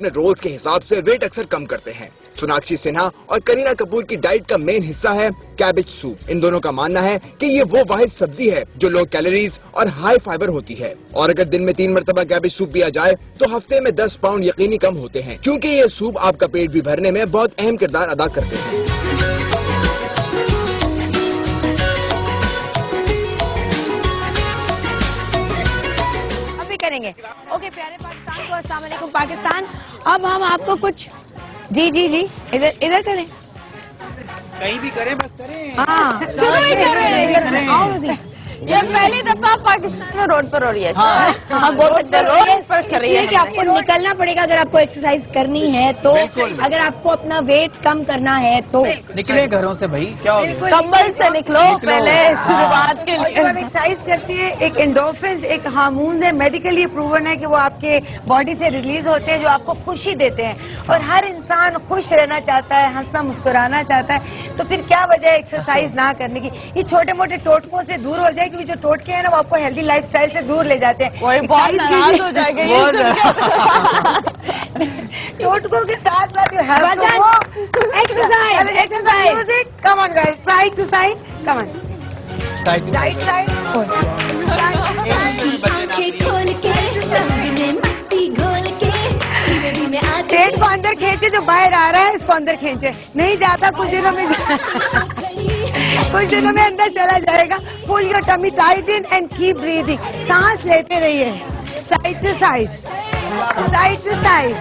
अपने रोल्स के हिसाब से वेट अक्सर कम करते हैं। सोनाक्षी सिन्हा और करीना कपूर की डाइट का मेन हिस्सा है कैबेज सूप। इन दोनों का मानना है कि ये वो वाहिद सब्जी है जो लो कैलोरीज और हाई फाइबर होती है, और अगर दिन में 3 मरतबा कैबेज सूप पिया जाए तो हफ्ते में 10 पाउंड यकीनी कम होते हैं, क्योंकि ये सूप आपका पेट भी भरने में बहुत अहम किरदार अदा करते हैं। करेंगे। ओके प्यारे पाकिस्तान को अस्सलाम वालेकुम पाकिस्तान। अब हम आपको कुछ जी इधर करें, कहीं भी करें, बस करें। हाँ शुरू ही करें। और ये पहली दफा पाकिस्तान में रोड पर हो रही है। हम बोल सकते हैं रोड पर कर रही है। आपको निकलना पड़ेगा अगर आपको एक्सरसाइज करनी है तो, अगर आपको अपना वेट कम करना है तो निकले घरों से भाई, क्या हो कंबल से निकलो पहले शुरुआत के लिए। जब हम एक्सरसाइज करती है एक एंडोर्फिन एक हार्मोन है, मेडिकली प्रूवन है कि वो आपके बॉडी से रिलीज होते हैं जो आपको खुशी देते हैं, और हर इंसान खुश रहना चाहता है, हंसना मुस्कुराना चाहता है, तो फिर क्या वजह है एक्सरसाइज ना करने की। ये छोटे मोटे टोटकों से दूर हो जाए, क्योंकि जो टोटके हैं ना वो आपको हेल्दी लाइफस्टाइल से दूर ले जाते हैं। कोई बहुत नाराज हो जाएगा ये टोटकों के साथ साथ exercise. Come on guys, side to side, come on, right side. पेट को अंदर खींचे, जो बाहर आ रहा है इसको अंदर खींचे, नहीं जाता कुछ दिनों में कुछ दिनों में अंदर चला जाएगा। Pull your tummy tight in and keep breathing. सांस लेते रहिए, side to side, side to side.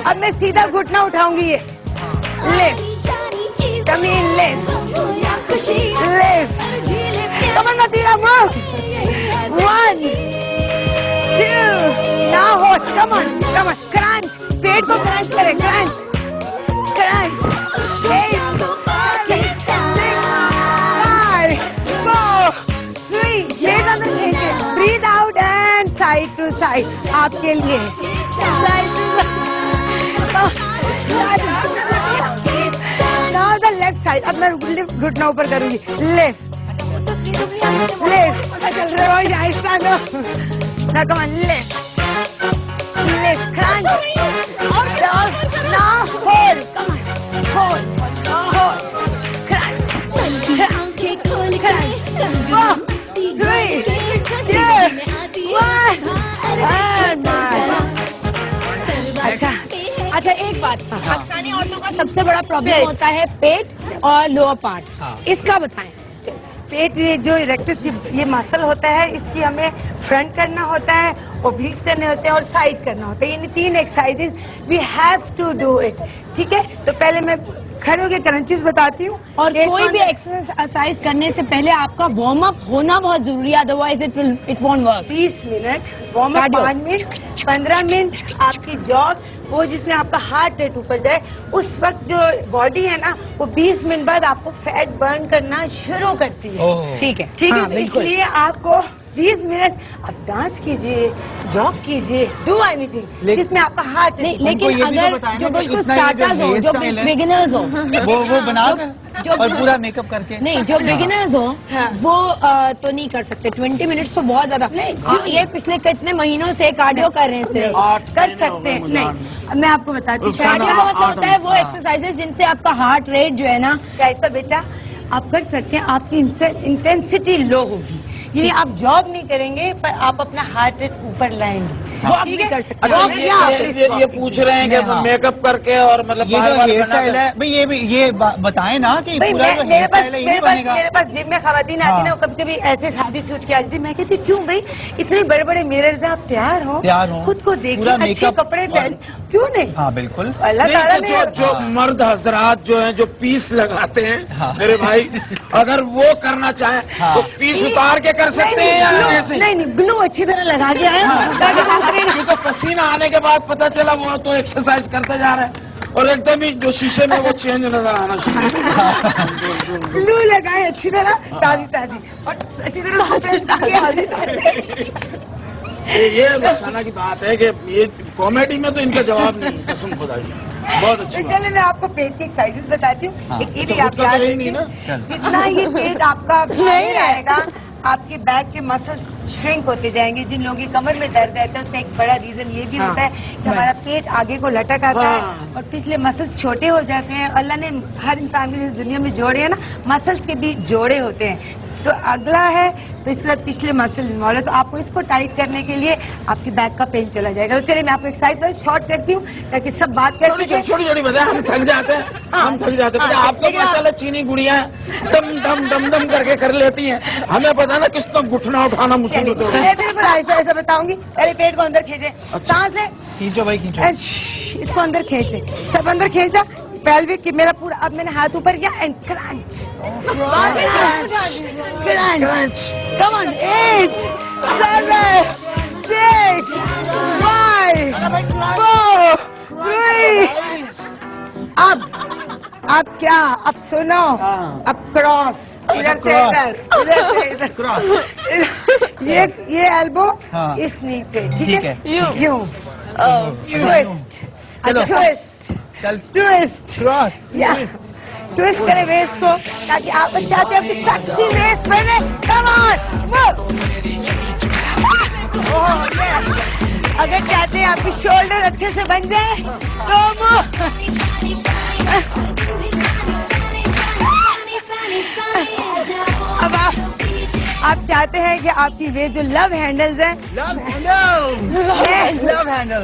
अब मैं सीधा घुटना उठाऊंगी, ये left tummy in, left left. Come on मतीरा, move, 1 2 now hold, come on crunch, पेट को क्रंच करें, क्रंच क्रंच। 8 6 5 4 3 शेड अंदर खींचे, breathe out and side to side आपके लिए, side to now the left side. अब मैं लिफ्ट घुटना ऊपर करूंगी, लेफ्ट लेफ्ट चल रहे हो आहिस्ता no, now come on, left left crunch, now hold, come on, hold crunch, crunch, 4 3 2 1 and अच्छा एक बात, पाकिस्तानी औरतों का सबसे बड़ा प्रॉब्लम होता है पेट और लोअर पार्ट, इसका बताएं। पेट, ये जो इरेक्टस ये मसल होता है, इसकी हमें फ्रंट करना होता है, ओब्लिक्स करने होते हैं और साइड करना होता है। ये 3 exercises we have to do it, ठीक है। तो पहले मैं खड़े होकर क्रंचेस बताती हूँ, और कोई भी एक्सरसाइज करने से पहले आपका वार्म अप होना बहुत जरूरी है, otherwise it won't work. 20 minute warm up, 5 minute, 15 minute आपकी जॉग, वो जिसमें आपका हार्ट रेट ऊपर जाए। उस वक्त जो बॉडी है ना, वो 20 मिनट बाद आपको फैट बर्न करना शुरू करती है, ठीक है, ठीक है। इसलिए आपको 20 मिनट अब डांस कीजिए, जॉग कीजिए, डू एनीथिंग जिसमें आपका हार्ट। लेकिन अगर जो बिल्कुल स्टार्टर्स हो, जो बिगिनर्स हो, वो बना और पूरा मेकअप करके, नहीं जो बिगिनर्स हो वो तो नहीं कर सकते। 20 मिनट्स तो बहुत ज्यादा। ये पिछले कितने महीनों से कार्डियो कर रहे हैं, सिर्फ कर सकते हैं। नहीं, मैं आपको बताती हूँ, कार्डियो बहुत होता है वो एक्सरसाइजेज जिनसे आपका हार्ट रेट जो है ना, कैसा बेटा आप कर सकते हैं, आपकी इंटेंसिटी लो होगी, ये आप जॉब नहीं करेंगे पर आप अपना हार्ट रेट ऊपर लाएंगे, वो आप भी कर सकते हैं। ये पूछ रहे हैं कि मेकअप करके और मतलब ये जो हेयर स्टाइल है भाई, ये बताएं ना कि पूरा जो हेयर स्टाइल है ये बनेगा। मेरे पास जिम में खवातीन आती ना, कभी कभी ऐसे शादी सूट के आती, मैं कहती क्यों भाई, इतने बड़े बड़े मिरर्स हैं, आप तैयार हो, खुद को देखिए, अच्छे कपड़े पहन, क्यों नहीं। हाँ बिल्कुल, अल्लाह ताला ने जो मर्द हजरात जो है जो पीस लगाते हैं मेरे भाई, अगर वो करना चाहे तो पीस उतार के कर सकते हैं। नहीं, ग्लू अच्छी तरह लगा के आए, तो पसीना आने के बाद पता चला वो तो एक्सरसाइज करते जा रहे हैं, और एकदम ही जो शीशे में वो चेंज नजर आना शुरू। ग्लू लगाए अच्छी तरह, ताजी और अच्छी तरह ये मसाला की बात है कि ये कॉमेडी में तो इनका जवाब नहीं, कसम खुदा की बहुत अच्छा। चलिए मैं आपको पेट की एक्सरसाइजेज बताती हूँ। ये भी आप याद रखिए, जितना ये पेट आपका नहीं रहेगा आपके बैक के मसल्स श्रिंक होते जाएंगे। जिन लोगों की कमर में दर्द रहता है उसका एक बड़ा रीजन ये भी होता है कि हमारा पेट आगे को लटक आता है और पिछले मसल्स छोटे हो जाते हैं। अल्लाह ने हर इंसान के दुनिया में जोड़े हैं ना, मसल्स के भी जोड़े होते हैं। तो अगला है तो इसके बाद पिछले मसल इन्वॉल्व है, तो आपको इसको टाइट करने के लिए आपके बैक का पेन चला जाएगा। तो चलिए मैं आपको एक्सरसाइज शॉर्ट करती हूँ ताकि सब बात कर सकें। छोटी छोटी बताए, हम थक जाते हैं, हम थक जाते हैं। आपको माशाल्लाह चीनी गुड़िया दम दम दम दम करके कर लेती हैं, हमें पता ना किसका घुटना उठाना मुश्किल होता है। मैं बिल्कुल ऐसा ऐसा बताऊंगी। पहले पेट को अंदर खींचे, सांस ले, खींचो भाई खींचो, इसको अंदर खींच ले, सब अंदर खींचा, पेल्विक की मेरा पूरा। अब मैंने हाथ ऊपर किया and crunch crunch. Come on, 8 7 6 5 4 3। अब क्या, अब सुनो, अब क्रॉस, इधर से इधर क्रॉस। ये एल्बो इस नी पे, ठीक है, यूं twist, twist twist cross, twist करें वेस्ट को ताकि आप चाहते हैं अपनी सेक्सी वेस्ट पहने। कम ऑन, अगर चाहते हैं आपकी शोल्डर अच्छे से बन जाए तो अब आप चाहते हैं कि आपकी वे जो लव हैंडल्स हैं, लव हैंडल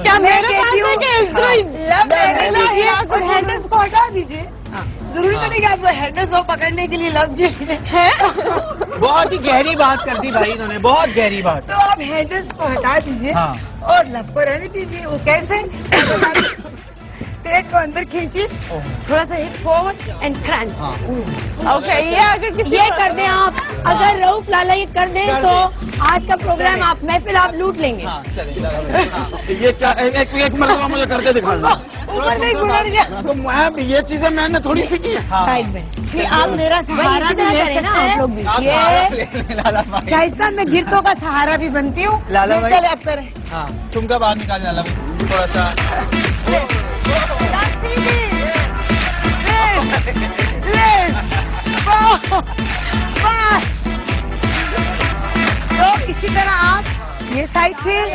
क्या मैं कहती हूँ लव हैंडल और हैंडल्स को हटा दीजिए। जरूरी तो नहीं कि आप हैंडल्स को पकड़ने के लिए लव के लिए है। बहुत ही गहरी बात कर दी भाई इन्होंने, बहुत गहरी बात। तो आप हैंडल्स को हटा दीजिए और लव को रहने दीजिए। वो कैसे, पेट को अंदर खींचिए, थोड़ा सा hip forward and crunch. Okay, ये अगर किसी ये कर दें आप, अगर रऊफ लाला ये कर दें तो आज का प्रोग्राम आप महफिल आप लूट लेंगे। ये क्या एक मरतबा मुझे करके दिखा दो। ऊपर से गुजर गया तो मैं ये चीजें मैंने थोड़ी सीखी है। साइड में कि आप मेरा सहारा भी ले सकते हैं, आप लोग भी। ये शाइस्ता मैं गिरतों का सहारा भी बनती हूँ। लाला भाई, चले आप करें। हाँ, ठुमका बाहर निकाल लाला भाई थोड़ा सा। तो इसी तरह आप ये साइड फिर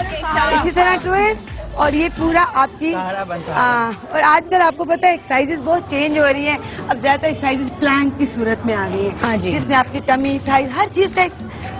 इसी तरह ट्विस्ट और ये पूरा आपकी और आजकल आपको पता है एक्सरसाइजेस बहुत चेंज हो रही है। अब ज्यादातर एक्सरसाइजेस प्लैंक की सूरत में आ गई है। हाँ जी, जिसमें आपकी टमी थाई हर चीज का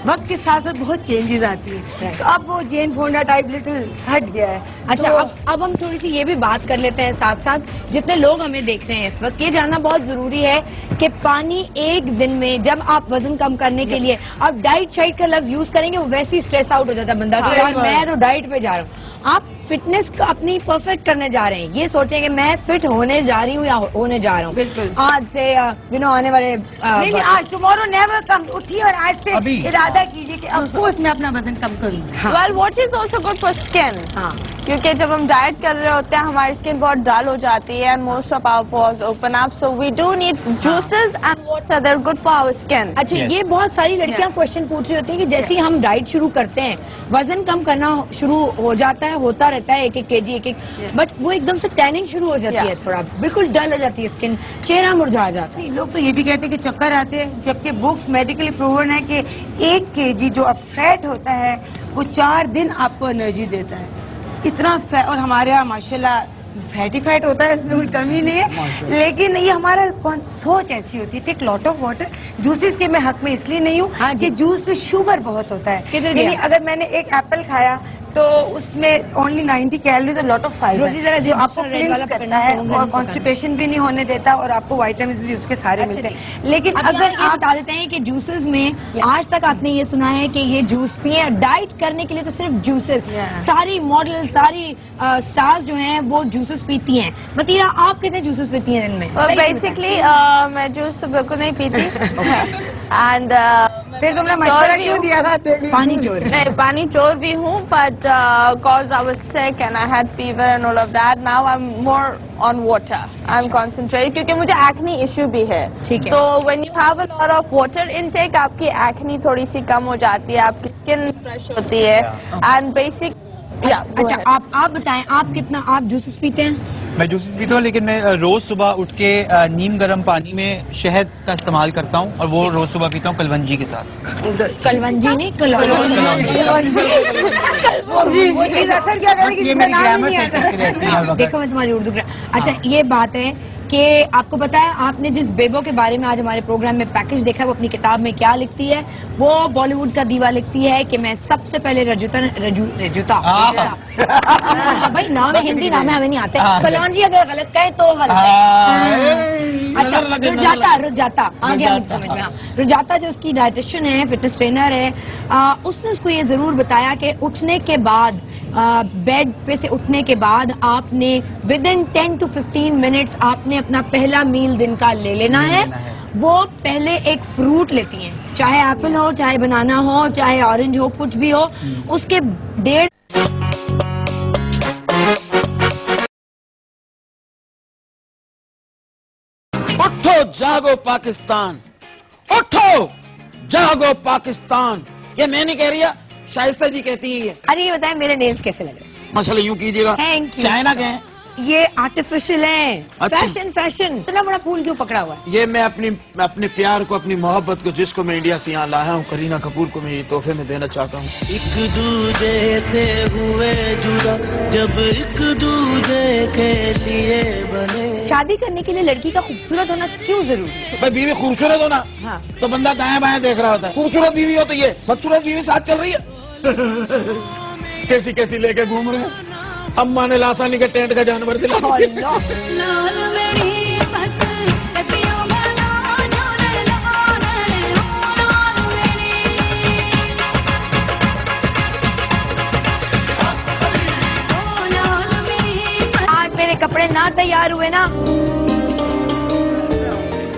वक्त के साथ साथ बहुत चेंजेस आती है। तो अब वो जेन फोंडा टाइप लिटिल हट गया है। अच्छा, तो अब हम थोड़ी सी ये भी बात कर लेते हैं साथ साथ, जितने लोग हमें देख रहे हैं इस वक्त, ये जानना बहुत जरूरी है कि पानी एक दिन में जब आप वजन कम करने के लिए आप डाइट शाइट का लफ्ज यूज करेंगे, वो वैसे ही स्ट्रेस आउट हो जाता है बंदा। तो यार मैं तो डाइट पे जा रहा हूँ, आप फिटनेस का अपनी परफेक्ट करने जा रहे हैं, ये सोचें कि मैं फिट होने जा रही हूँ या होने जा रहा हूँ। बिल्कुल आज से आने वाले नहीं, आज टुमारो नेवर कम। उठिए और आज से इरादा कीजिए कि अब कोर्स मैं अपना वजन कम करूँगी। Well what is also good for skin, क्योंकि जब हम डाइट कर रहे होते हैं हमारी स्किन बहुत डल हो जाती है and most of our pores open up, so we do need juices and water, they are good for our skin. अच्छा, ये बहुत सारी लड़कियां क्वेश्चन पूछ रही होती हैं कि जैसे ही हम डाइट शुरू करते हैं, वजन कम करना शुरू हो जाता है, होता रहता है 1-1 kg बट वो एकदम से टैनिंग शुरू हो जाती है, थोड़ा बिल्कुल डल हो जाती है स्किन, चेहरा मुरझा जाता है। लोग तो ये भी कहते हैं कि चक्कर आते हैं, जबकि बुक्स मेडिकली प्रूवन है कि 1 kg जो अब फैट होता है वो 4 दिन आपको एनर्जी देता है। इतना फैट, और हमारे यहाँ माशाल्लाह फैटी फैट होता है, इसमें कोई कमी नहीं है, लेकिन ये हमारा सोच ऐसी होती है। Take lot of water. Juices के मैं हक में इसलिए नहीं हूँ कि जूस में शुगर बहुत होता है, यानी अगर मैंने एक एप्पल खाया तो उसमें ओनली 90 कैलोरीज और लॉट ऑफ फाइबर जो आपको क्लींस करता है और कॉन्स्टिपेशन भी नहीं होने देता और आपको विटामिन्स भी उसके सारे मिलते हैं। लेकिन अगर ये बता देते हैं कि जूसेस में आज तक आपने ये सुना है कि ये जूस पिए, डाइट करने के लिए तो सिर्फ जूसेस, सारी मॉडल सारी स्टार्स जो हैं वो जूसेस पीती हैं। मतीरा, आप कितने जूसेस पीती हैं दिन में? बेसिकली मैं जूस बिल्कुल नहीं पीती एंड फिर तुमने मशवरा क्यों दिया था? पानी चोर नहीं, पानी चोर भी हूँ, but cause I was sick and I had fever and all of that, now I'm more on water. I'm concentrated क्योंकि मुझे acne issue भी है। ठीक है। तो when you have a lot of water intake, आपकी acne थोड़ी सी कम हो जाती है, आपकी skin fresh होती है and basic। अच्छा, आप बताएं, आप कितना आप जूसेस पीते हैं? मैं जूसेस पीता हूँ, लेकिन मैं रोज सुबह उठ के नीम गर्म पानी में शहद का इस्तेमाल करता हूँ और वो रोज सुबह पीता हूँ कलवंजी के साथ। कलवंजी नहीं, वो चीज असर क्या करेगी, ये मेरी ग्रामर सही करती रहती है हर वक्त। देखो मैं तुम्हारी उर्दू अच्छा ये बात है कि आपको पता है आपने जिस बेबो के बारे में आज हमारे प्रोग्राम में पैकेज देखा है वो अपनी किताब में क्या लिखती है? वो बॉलीवुड का दीवा लिखती है कि मैं सबसे पहले रजुता भाई नाम है हिंदी नाम है हमें नहीं आते, कलौंजी अगर गलत कहे तो गलत है। अच्छा रुजाता आ गया मुझे समझ में। रुजाता जो उसकी डाइटिशियन है, फिटनेस ट्रेनर है, उसने उसको ये जरूर बताया कि उठने के बाद बेड पे से उठने के बाद आपने विद इन 10 to 15 मिनट्स आपने अपना पहला मील दिन का ले लेना है। वो पहले एक फ्रूट लेती हैं, चाहे एप्पल हो, चाहे बनाना हो, चाहे ऑरेंज हो, कुछ भी हो, उसके 1.5 उठो जागो पाकिस्तान, उठो जागो पाकिस्तान। ये मैं नहीं कह रही है, शाइस्ता जी कहती है ये। अच्छा ये बताएं मेरे नेल्स कैसे लग रहे हैं? मसला यूं कीजिएगा, Thank you. चाइना के हैं, ये आर्टिफिशियल है। अच्छा। फैशन इतना बड़ा फूल क्यों पकड़ा हुआ है? ये मैं अपने प्यार को, अपनी मोहब्बत को, जिसको मैं इंडिया से यहाँ लाया हूँ, करीना कपूर को मैं ये तोहफे में देना चाहता हूँ। एक दूजे से हुए जुदा जब एक दूजे के लिए बने। शादी करने के लिए लड़की का खूबसूरत होना क्यों जरूरी है? भाई बीवी खूबसूरत हो ना, हाँ। तो बंदा दाएं बाएं देख रहा होता है। खूबसूरत बीवी हो तो ये बदसूरत बीवी साथ चल रही है। कैसी कैसी लेके घूम रहे हैं। अम्मा ने लासानी के टेंट का जानवर दिला दिया। आज मेरे कपड़े ना तैयार हुए ना।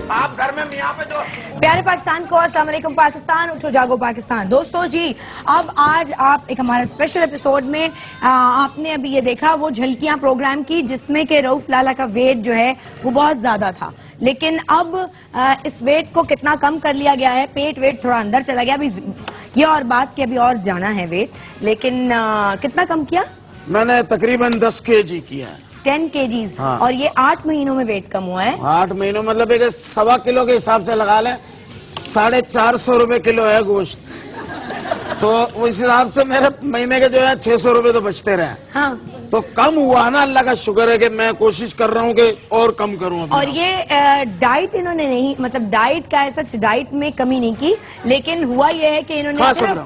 आप घर में मियाँ पे जो प्यारे पाकिस्तान को अस्सलाम वालेकुम पाकिस्तान, उठो जागो पाकिस्तान। दोस्तों जी अब आज आप एक हमारा स्पेशल एपिसोड में आपने अभी ये देखा वो झलकियां प्रोग्राम की जिसमें कि रऊफ लाला का वेट जो है वो बहुत ज्यादा था, लेकिन अब इस वेट को कितना कम कर लिया गया है, पेट वेट थोड़ा अंदर चला गया। अभी ये और बात कि अभी और जाना है वेट, लेकिन कितना कम किया? मैंने तकरीबन 10 kg किया है। 10 kgs। हाँ। और ये 8 महीनों में वेट कम हुआ है। 8 महीनों मतलब एक 1.25 किलो के हिसाब से लगा लें, 450 रुपए किलो है गोश्त, तो उस हिसाब से मेरे महीने के जो है 600 रुपए तो बचते रहे। हाँ। तो कम हुआ ना, अल्लाह का शुक्र है कि मैं कोशिश कर रहा हूँ कि और कम करूँ अपना। और ये डाइट इन्होंने नहीं, मतलब डाइट का ऐसा डाइट में कमी नहीं की, लेकिन हुआ ये है कि इन्होंने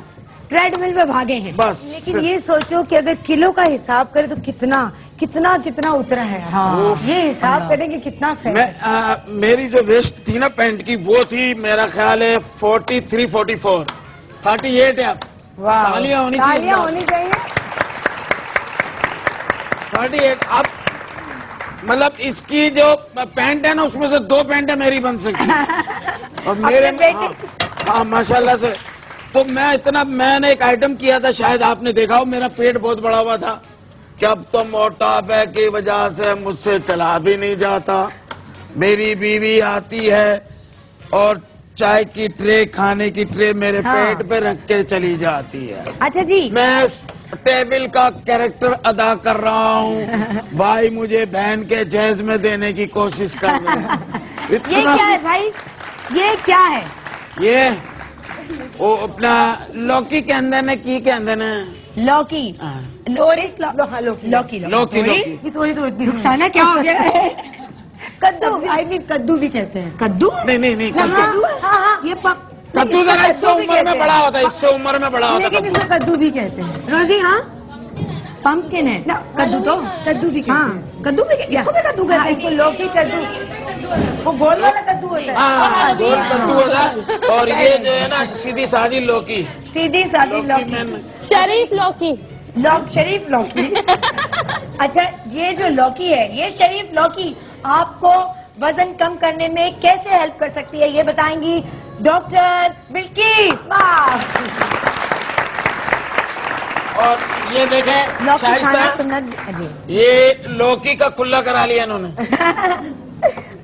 ट्रेडमिल पे भागे हैं बस। लेकिन ये सोचो कि अगर किलो का हिसाब करें तो कितना कितना कितना उतरा है। हाँ। ये हिसाब करें कि कितना फैट। मेरी जो वेस्ट थी ना पैंट की, वो थी मेरा ख्याल है 43, 44, 38 है। तालियां होनी चाहिए। 38। अब मतलब इसकी जो पैंट है ना, उसमें से 2 पैंटें मेरी बन सकती और मेरे हाँ माशाल्लाह से। तो मैंने एक आइटम किया था, शायद आपने देखा हो, मेरा पेट बहुत बड़ा हुआ था कि अब तो मोटापे की वजह से मुझसे चला भी नहीं जाता। मेरी बीवी आती है और चाय की ट्रे, खाने की ट्रे मेरे पेट पे रख के चली जाती है। अच्छा जी। मैं टेबल का कैरेक्टर अदा कर रहा हूँ, भाई मुझे बहन के जहेज में देने की कोशिश कर रहे हैं। ये क्या है भाई, ये क्या है? ये वो अपना लौकी के अंदर ने की के अंदर ने लौकी। लौकी रुखसाना क्या हो गया? कद्दू, आई मीन कद्दू भी कहते हैं। कद्दू? नहीं कद्दू। हाँ, ये कद्दू जरा इससे उम्र में बड़ा होता है, इससे उम्र में बड़ा होता है। लेकिन इसको कद्दू भी कहते हैं। रोजी हाँ पंपकिन है कद्दू, तो कद्दू भी कहते हैं। कद्दू भी, इसको भी कद्दू कहते हैं। इसको लौकी कद्दू, वो गोल वाला कद्दू होता है। हाँ गोल कद्दू होता है। और ये जो है ना सीधी सादी लौकी, सीधी सादी लौकी, शरीफ लौकी, शरीफ लौकी। अच्छा ये जो लौकी है, ये शरीफ लौकी आपको वजन कम करने में कैसे हेल्प कर सकती है, ये बताएंगी डॉक्टर बिल्किस। और ये देखें शाइस्ता, ये लौकी का कुल्ला करा लिया इन्होंने।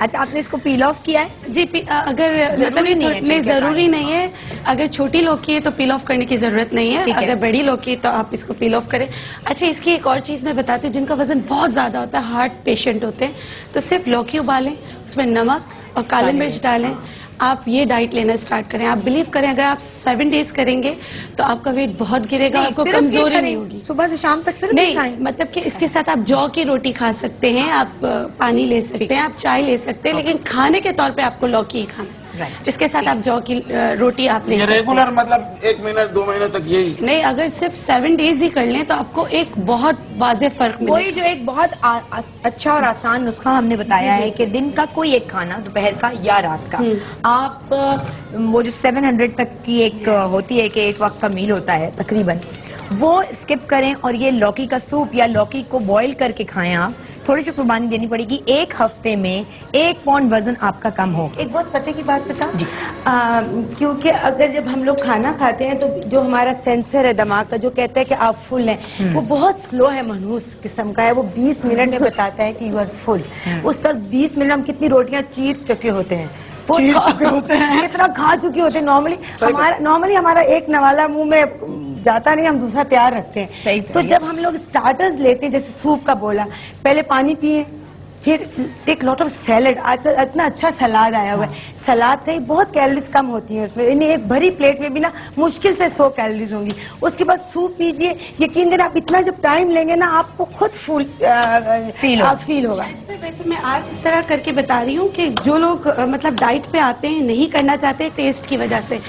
अच्छा, आपने इसको पील ऑफ किया है? जी, अगर जरूरी नहीं है, नहीं, जरूरी नहीं है। अगर छोटी लौकी है तो पील ऑफ करने की जरूरत नहीं है। अगर बड़ी लौकी है तो आप इसको पील ऑफ करें। अच्छा, इसकी एक और चीज मैं बताती हूँ, जिनका वजन बहुत ज्यादा होता है, हार्ट पेशेंट होते हैं, तो सिर्फ लौकी उबालें, उसमें नमक और काली मिर्च डालें, आप ये डाइट लेना स्टार्ट करें। आप बिलीव करें, अगर आप 7 डेज करेंगे तो आपका वेट बहुत गिरेगा, आपको कमजोरी नहीं होगी। सुबह से शाम तक सिर्फ नहीं, मतलब कि इसके साथ आप जौ की रोटी खा सकते हैं, आप पानी ले सकते हैं, आप चाय ले सकते हैं, लेकिन खाने के तौर पे आपको लौकी ही खाना है। इसके साथ आप जौ की रोटी आप ले सकते हैं। रेगुलर मतलब 1 महीना 2 महीने तक यही नहीं, अगर सिर्फ 7 डेज ही कर लें तो आपको एक बहुत वाज़ेह फर्क मिलेगा। कोई जो एक बहुत अच्छा और आसान नुस्खा हमने बताया है कि दिन का कोई एक खाना, दोपहर का या रात का, आप वो जो 700 तक की एक होती है कि एक वक्त का मील होता है तकरीबन, वो स्किप करें और ये लौकी का सूप या लौकी को बॉईल करके खाएं। आप थोड़ी सी कुर्बानी देनी पड़ेगी, 1 हफ्ते में 1 पौंड वजन आपका कम हो। एक बहुत पते की बात बता, क्योंकि अगर जब हम लोग खाना खाते हैं तो जो हमारा सेंसर है दिमाग का, जो कहता है कि आप फुल हैं, वो बहुत स्लो है, मनहूस किस्म का है। वो 20 मिनट में बताता है कि यू आर फुल। उस वक्त 20 मिनट हम कितनी रोटियां चीर चुके होते हैं, कितना खा चुके होते हैं। नॉर्मली हमारा एक नवाला मुंह में जाता नहीं, हम दूसरा तैयार रखते हैं। तो जब हम लोग स्टार्टर्स लेते हैं, जैसे सूप का बोला, पहले पानी पिए, फिर टेक लॉट ऑफ सैलेड। आजकल इतना अच्छा सलाद आया हुआ है, सलाद का ही बहुत कैलोरीज कम होती है उसमें। यानी एक भरी प्लेट में भी ना मुश्किल से 100 कैलोरीज होंगी। उसके बाद सूप पीजिए, यकीन करें आप इतना जब टाइम लेंगे ना, आपको खुद फुल फील होगा। वैसे मैं आज इस तरह करके बता रही हूँ कि जो लोग मतलब डाइट पे आते हैं, नहीं करना चाहते टेस्ट की वजह से,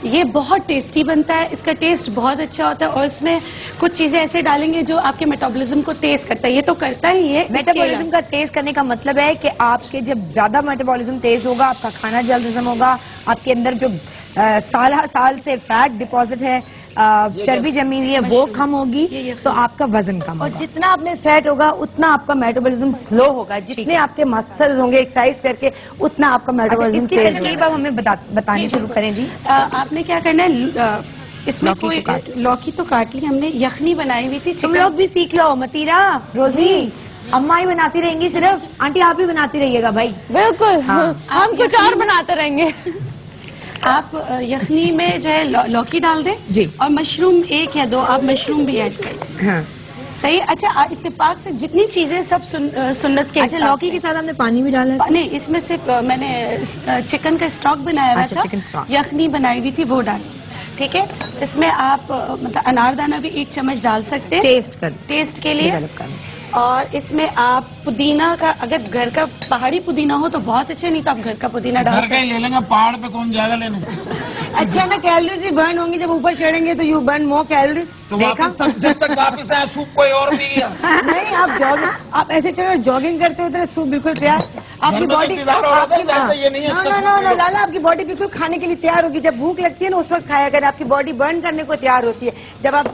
ये बहुत टेस्टी बनता है, इसका टेस्ट बहुत अच्छा होता है, और इसमें कुछ चीजें ऐसे डालेंगे जो आपके मेटाबॉलिज्म को तेज करता है। ये तो करता ही है। मेटाबॉलिज्म का तेज करने का मतलब है कि आपके जब ज्यादा मेटाबॉलिज्म तेज होगा, आपका खाना जल्द हजम होगा, आपके अंदर जो साल से फैट डिपॉजिट है, चर्बी जमी हुई है, वो कम होगी, तो आपका वजन कम होगा। और जितना आप में फैट होगा उतना आपका मेटाबॉलिज्म स्लो होगा। जितने आपके मसल्स होंगे एक्सरसाइज करके, उतना आपका मेटाबॉलिज्म इसकी तरकीब अब हमें बतानी शुरू करें जी। आपने क्या करना है, इसमें कोई लौकी तो काट ली हमने, यखनी बनाई हुई थी। तुम लोग भी सीख लो, मतीरा, रोजी, अम्मा ही बनाती रहेंगी सिर्फ, आंटी आप ही बनाती रहिएगा भाई। बिल्कुल, हम कुछ और बनाते रहेंगे। आप यखनी में जो है लौकी डाल दें जी, और मशरूम 1 या 2 आप मशरूम भी ऐड करें। हाँ। सही। अच्छा, इत्तेफाक से जितनी चीजें सब सुन्नत के। अच्छा, लौकी के साथ हमने पानी भी डाला है? नहीं, इसमें सिर्फ मैंने चिकन का स्टॉक बनाया हुआ था, चिकन स्टॉक, यखनी बनाई हुई थी, वो डाल। ठीक है, इसमें आप मतलब अनारदाना भी 1 चम्मच डाल सकते हैं टेस्ट के लिए। और इसमें आप पुदीना का, अगर घर का पहाड़ी पुदीना हो तो बहुत अच्छा, नहीं तो आप घर का पुदीना डाल सकते हैं। ले लेंगे, पहाड़ पे कौन जाएगा लेने। अच्छा ना, कैलोरीज ही बर्न होंगी, जब ऊपर चढ़ेंगे तो यू बर्न मोर कैलोरीज। तो जब तक वापस आया सूप कोई और पी गया। नहीं, आप ऐसे चलो जॉगिंग करते होते सूप बिल्कुल तैयार, आपकी बॉडी लाला, आपकी बॉडी बिल्कुल खाने के लिए तैयार होगी। जब भूख लगती है ना, उस वक्त खाया करें, आपकी बॉडी बर्न करने को तैयार होती है। जब आप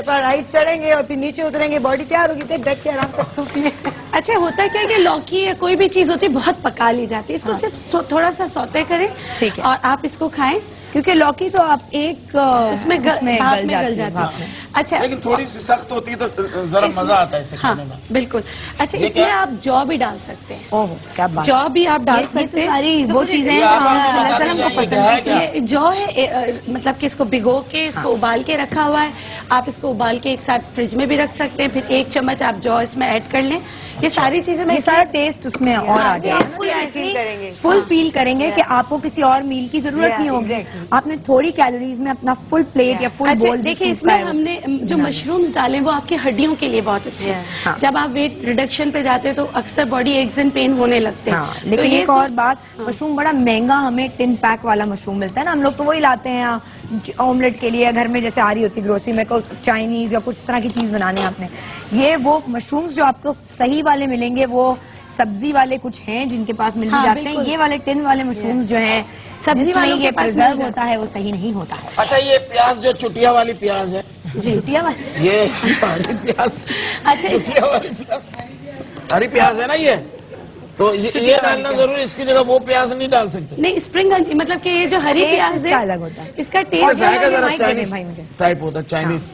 राइट चढ़ेंगे और फिर नीचे उतरेंगे, बॉडी तैयार होगी, तो बैठ के आराम से सूप पिए। अच्छा, होता क्या है कि लौकी या कोई भी चीज होती है बहुत पका ली जाती है, इसको सिर्फ थोड़ा सा सौते करें, ठीक है, और आप इसको खाएं, क्योंकि लौकी तो आप एक उसमें गल जाती है। अच्छा, लेकिन थोड़ी सी सख्त होती है तो जरा मजा आता है इसे खाने में। बिल्कुल। अच्छा, इसमें आप जौ भी डाल सकते हैं। ओह, क्या बात। जौ भी आप डाल सकते हैं, सारी वो चीजें हमको पसंद है। ये जौ है, मतलब कि इसको भिगो के, इसको उबाल के रखा हुआ है। आप इसको उबाल के एक साथ फ्रिज में भी रख सकते हैं, फिर 1 चम्मच आप जौ इसमें ऐड कर लें। ये सारी चीजें में सारा टेस्ट उसमें और आ जाएगा, फुल फील करेंगे कि आपको किसी और मील की जरूरत नहीं होगी। आपने थोड़ी कैलोरीज में अपना फुल प्लेट या फुल बोल। देखिए, इसमें हमने जो मशरूम्स डाले वो आपकी हड्डियों के लिए बहुत अच्छे हैं। जब आप वेट रिडक्शन पे जाते हैं तो अक्सर बॉडी एक्स एंड पेन होने लगते हैं। लेकिन एक और बात, मशरूम बड़ा महंगा हमें टिन पैक वाला मशरूम मिलता है ना, हम लोग तो वही लाते हैं ऑमलेट के लिए, घर में जैसे आ रही होती ग्रोसरी में, को चाइनीज या कुछ तरह की चीज बनाने आपने। ये वो मशरूम्स जो आपको सही वाले मिलेंगे, वो सब्जी वाले कुछ हैं जिनके पास मिल जाते हैं। ये वाले टिन वाले मशरूम जो हैं, सब्जी वाले ये प्रिजर्व होता है, वो सही नहीं होता है। अच्छा, ये प्याज जो चुटिया वाली प्याज है जी, चुटिया वाली, ये हरी प्याज। अच्छा, चुटिया वाली प्याज, हरी प्याज है ना ये, तो ये डालना जरूरी, इसकी जगह वो प्याज नहीं डाल सकते। नहीं, स्प्रिंग मतलब कि ये जो हरी प्याज है अलग होता है, इसका टेस्ट जरा चाइनीज टाइप होता है, चाइनीज।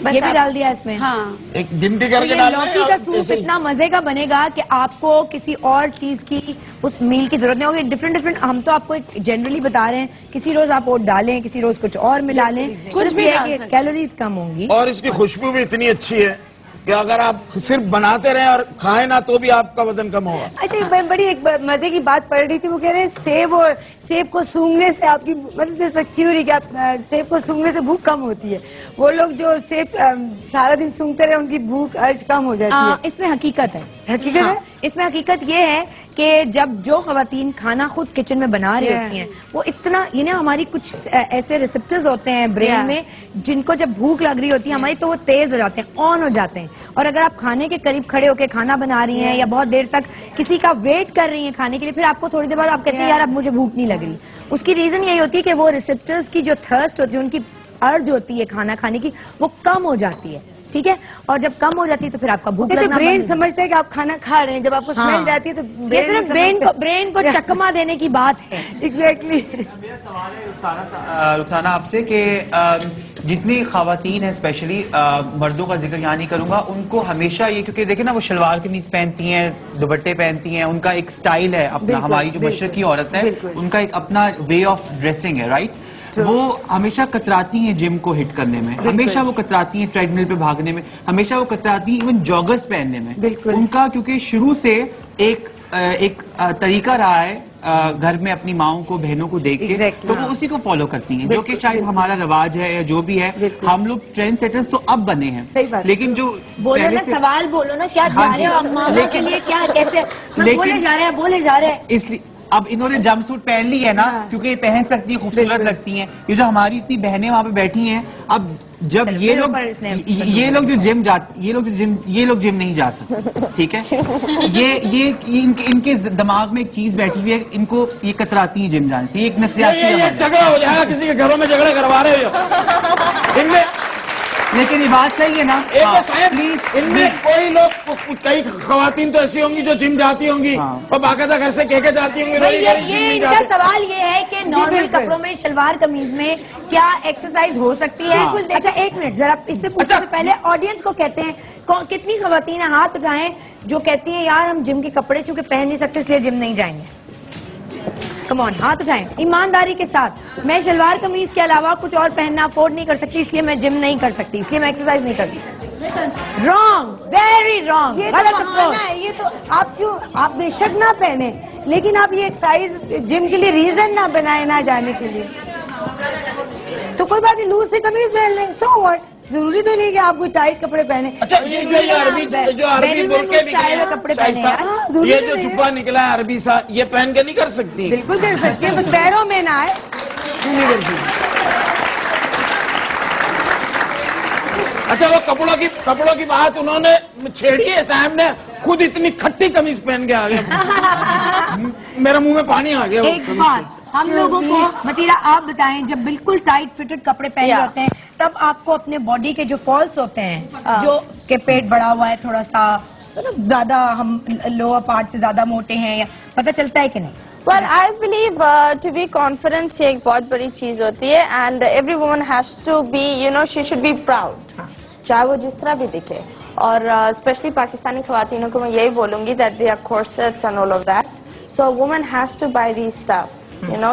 ये भी डाल दिया इसमें। हाँ, एक गिनती करके तो लौकी का सूप इतना मजे का बनेगा कि आपको किसी और चीज की उस मील की जरूरत नहीं होगी। डिफरेंट हम तो आपको जनरली बता रहे हैं, किसी रोज आप ओट डालें, किसी रोज कुछ और मिला लें, कुछ भी है कि कैलोरीज कम होंगी। और इसकी खुशबू भी इतनी अच्छी है कि अगर आप सिर्फ बनाते रहें और खाएं ना तो भी आपका वजन कम होगा। अच्छा, मैं बड़ी एक मजे की बात पढ़ रही थी, वो कह रहे हैं सेब को सूंघने से आपकी मतलब सच्ची हो रही कि आप सेब को सूंघने से भूख कम होती है। वो लोग जो सेब सारा दिन सूंघते रहे उनकी भूख अर्ज कम हो जाती है। इसमें हकीकत है। हकीकत है? इसमें हकीकत ये है कि जब जो खवातीन खाना खुद किचन में बना रही होती हैं, वो इतना ये ना हमारी कुछ ऐसे रिसेप्टर्स होते हैं ब्रेन में, जिनको जब भूख लग रही होती है हमारी, तो वो तेज हो जाते हैं, ऑन हो जाते हैं। और अगर आप खाने के करीब खड़े होकर खाना बना रही हैं या बहुत देर तक किसी का वेट कर रही हैं खाने के लिए, फिर आपको थोड़ी देर बाद आप कहते हैं यार अब मुझे भूख नहीं लग रही। उसकी रीजन यही होती है कि वो रिसेप्टर्स की जो थर्स्ट होती है, उनकी अर्ज होती है खाना खाने की, वो कम हो जाती है। ठीक है, और जब कम हो जाती है तो फिर आपका भूख लगना, ब्रेन समझता है कि आप खाना खा रहे हैं। जब आपको स्मेल जाती है तो ये सिर्फ ब्रेन को चकमा देने की बात है। एग्जैक्टली। मेरा सवाल है रुखसाना आपसे कि जितनी खवातीन है, स्पेशली मर्दों का जिक्र यहाँ नहीं करूंगा, उनको हमेशा ये, क्योंकि देखे ना वो शलवार कमीज पहनती हैं, दुपट्टे पहनती हैं, उनका एक स्टाइल है अपना। हमारी जो मशरक की औरत है उनका एक अपना वे ऑफ ड्रेसिंग है, राइट? वो हमेशा कतराती हैं जिम को हिट करने में, हमेशा वो कतराती हैं ट्रेडमिल पे भागने में, हमेशा वो कतराती हैं इवन जॉगर्स पहनने में। उनका क्योंकि शुरू से एक तरीका रहा है घर में अपनी माओं को, बहनों को देख के, तो वो उसी को फॉलो करती हैं, जो कि शायद हमारा रवाज है या जो भी है। हम लोग ट्रेंड सेटर्स तो अब बने हैं, लेकिन जो बोलो ना, सवाल बोलो ना, क्या जा रहे हो अम्मा के लिए, क्या कैसे बोले जा रहे हैं। इसलिए अब इन्होंने जंपसूट पहन ली है ना, क्योंकि ये पहन सकती है, खूबसूरत लगती हैं। ये जो हमारी इतनी बहनें वहां पे बैठी हैं, अब जब ये लोग जो जिम जिम नहीं जा सकते, ठीक है? इनके दिमाग में एक चीज बैठी हुई है, इनको ये कतराती है जिम जाने से। ये एक नफ्सियाती झगड़ा हो जाएगा, किसी के घरों में झगड़े करवा रहे हो इनमें। लेकिन ये बात सही है ना? प्लीज, इनमें कोई लोग, कई खवातीन तो ऐसी होंगी जो जिम जाती होंगी और बाकायदा घर से कह के जाती होंगी। ये इनका सवाल ये है कि नॉर्मल कपड़ों में, शलवार कमीज में क्या एक्सरसाइज हो सकती है? अच्छा एक मिनट, जरा इससे पूछने से पहले ऑडियंस को कहते हैं, कितनी खवातीन हाथ उठाएं जो कहती हैं यार हम जिम के कपड़े चूंकि पहन नहीं सकते इसलिए जिम नहीं जाएंगे? कम ऑन, हाथ उठाएं ईमानदारी के साथ। मैं शलवार कमीज के अलावा कुछ और पहनना अफोर्ड नहीं कर सकती, इसलिए मैं जिम नहीं कर सकती, इसलिए मैं एक्सरसाइज नहीं कर सकती। रॉन्ग, वेरी रॉन्ग, गलत अप्रोच है। ये तो आप बेशक ना पहने, लेकिन आप ये एक्सरसाइज जिम के लिए रीजन ना बनाए ना जाने के लिए। तो कोई बात नहीं, लूज से कमीज पहन लें, सो व्हाट। जरूरी तो नहीं कि आप कोई टाइट कपड़े पहने। अच्छा, ये जो अरबी बुरके निकले कपड़े पहने, ये जो जुब्बा निकला है अरबी सा, ये पहन के नहीं कर सकती? बिल्कुल कर सकती है, बस पैरों में ना आए। अच्छा, वो कपड़ों की बात उन्होंने छेड़ी है, साहब ने खुद इतनी खट्टी कमीज पहन के आ गया, मेरे मुंह में पानी आ गया। एक बात हम लोगों को, मतीरा आप बताएं, जब बिल्कुल टाइट फिटेड कपड़े पहने होते हैं तब आपको अपने बॉडी के जो फॉल्स होते हैं, जो के पेट बड़ा हुआ है थोड़ा सा, मतलब ज्यादा हम लोअर पार्ट से ज्यादा मोटे हैं, या पता चलता है कि नहीं? Well, I believe to be confident ये एक बहुत बड़ी चीज होती है, and every woman has to be, she should be proud, चाहे वो जिस तरह भी दिखे। और स्पेशली पाकिस्तानी खवातीनों को मैं यही बोलूंगी that they are corsets and all of that, so a woman has to buy these stuff,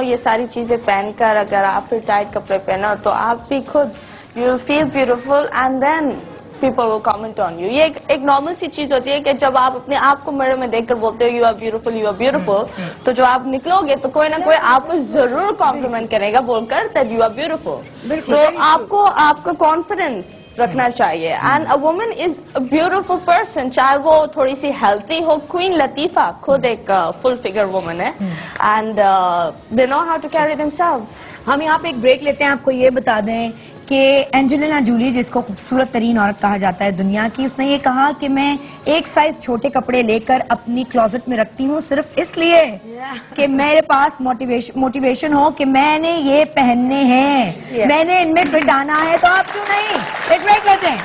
ये सारी चीजें पहनकर अगर आप फिर टाइट कपड़े पहनो तो आप भी खुद you will feel beautiful and then people will comment on you। ये एक नॉर्मल सी चीज होती है कि जब आप अपने आप को मिरर में देखकर बोलते हो you are beautiful, तो जो आप निकलोगे तो कोई ना कोई आपको जरूर कॉम्प्लीमेंट करेगा बोलकर that you are beautiful। तो आपको आपका कॉन्फिडेंस रखना चाहिए। And a woman is a beautiful person, चाहे वो थोड़ी सी हेल्थी हो। क्वीन लतीफा खुद एक फुल फिगर वुमन है, and they know how to carry themselves. हम यहाँ पे एक ब्रेक लेते हैं। आपको ये बता दें कि एंजेलिना जूली, जिसको खूबसूरत तरीन औरत कहा जाता है दुनिया की, उसने ये कहा कि मैं एक साइज छोटे कपड़े लेकर अपनी क्लोजेट में रखती हूँ सिर्फ इसलिए कि मेरे पास मोटिवेशन हो कि मैंने ये पहनने हैं, मैंने इनमें फिट आना है, तो आप क्यों नहीं? एक ब्रेक लेते हैं।